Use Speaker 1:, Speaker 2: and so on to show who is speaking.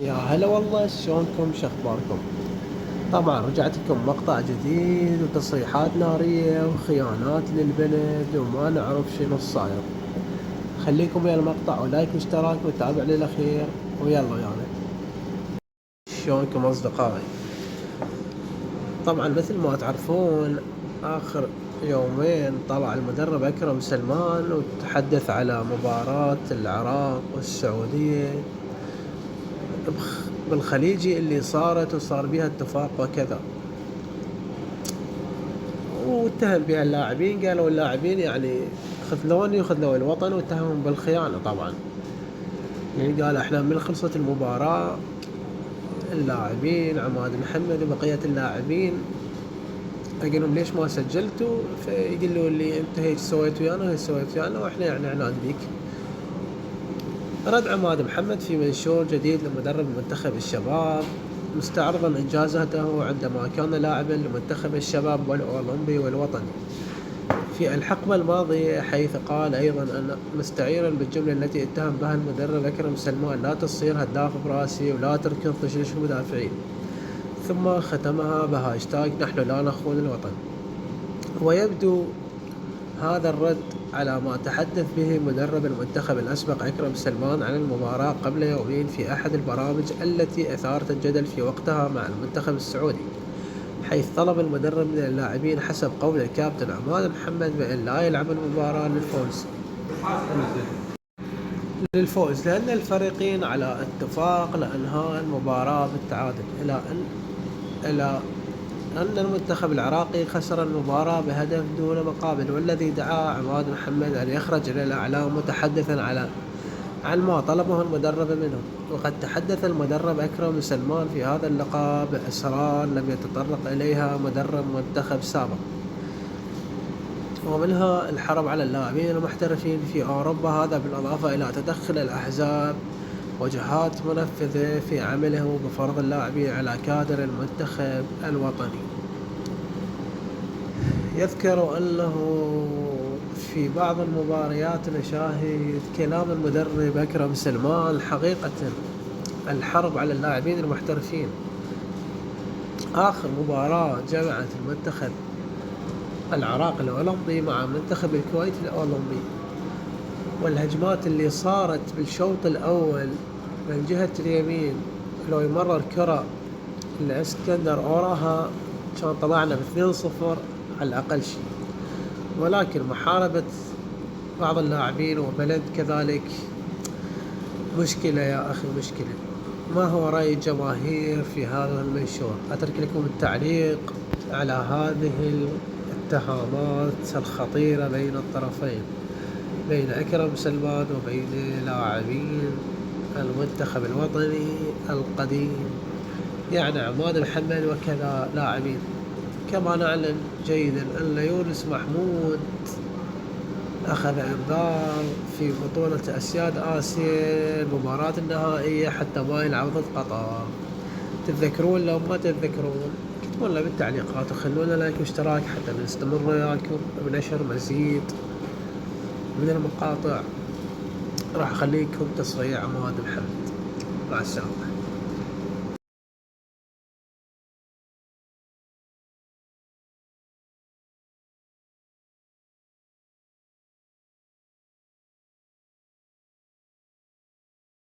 Speaker 1: يا هلا والله، شلونكم؟ شخباركم؟ طبعا رجعت لكم مقطع جديد وتصريحات نارية وخيانات للبلد وما نعرف شنو الصاير. خليكم ويا المقطع ولايك واشتراك وتابع للأخير ويلا يعني. شلونكم أصدقائي؟ طبعا مثل ما تعرفون، آخر يومين طلع المدرب أكرم سلمان وتحدث على مباراة العراق والسعودية بالخليجي اللي صارت وصار بها اتفاق وكذا، واتهم بها اللاعبين. قالوا اللاعبين يعني خذلوني وخذلوا الوطن، واتهمهم بالخيانة. طبعا يعني قال احنا من خلصت المباراة اللاعبين عماد محمد وبقية اللاعبين قال لهم ليش ما سجلتوا؟ فيقولوا لي انت هيك سويت ويانا وهيك سويت ويانا واحنا يعني عناد بيك. رد عماد محمد في منشور جديد لمدرب منتخب الشباب مستعرضا انجازاته عندما كان لاعبا لمنتخب الشباب والاولمبي والوطني في الحقبة الماضية، حيث قال أيضا أن مستعيرا بالجملة التي اتهم بها المدرب أكرم سلمان: لا تصير هداف براسي ولا تركض تشرش المدافعين. ثم ختمها بهاشتاج نحن لا نخون الوطن. ويبدو هذا الرد على ما تحدث به مدرب المنتخب الأسبق أكرم سلمان عن المباراة قبل يومين في أحد البرامج التي أثارت الجدل في وقتها مع المنتخب السعودي، حيث طلب المدرب من اللاعبين حسب قول الكابتن عماد محمد بأن لا يلعب المباراة للفوز لأن الفريقين على اتفاق لإنهاء المباراة بالتعادل، إلى أن المنتخب العراقي خسر المباراة بهدف دون مقابل، والذي دعا عماد محمد أن يخرج إلى الإعلام متحدثا عن ما طلبه المدرب منه. وقد تحدث المدرب أكرم سلمان في هذا اللقاء بأسرار لم يتطرق إليها مدرب منتخب سابق، ومنها الحرب على اللاعبين المحترفين في أوروبا، هذا بالإضافة إلى تدخل الأحزاب وجهات منفذة في عمله بفرض اللاعبين على كادر المنتخب الوطني. يذكر أنه في بعض المباريات نشاهد كلام المدرب أكرم سلمان حقيقة الحرب على اللاعبين المحترفين. آخر مباراة جمعت المنتخب العراق الأولمبي مع منتخب الكويت الأولمبي، والهجمات اللي صارت بالشوط الأول من جهة اليمين لو يمرر كرة الاسكندر أوراها كان طلعنا ب2-0 على الأقل شيء. ولكن محاربة بعض اللاعبين وبلد كذلك مشكلة يا أخي، مشكلة. ما هو رأي الجماهير في هذا المنشور؟ أترك لكم التعليق على هذه الاتهامات الخطيرة بين الطرفين، بين أكرم سلمان وبين لاعبين المنتخب الوطني القديم، يعني عماد محمد وكذا لاعبين. كما نعلم جيدا أن يونس محمود أخذ إنذار في بطولة أسياد آسيا المباراة النهائية حتى ما يلعب ضد قطر. تتذكرون؟ لو ما تتذكرون اكتبوا لنا بالتعليقات وخلونا لايك واشتراك حتى نستمر وياكم بنشر مزيد من المقاطع. راح أخليكم تصريح عماد محمد. مع السلامة.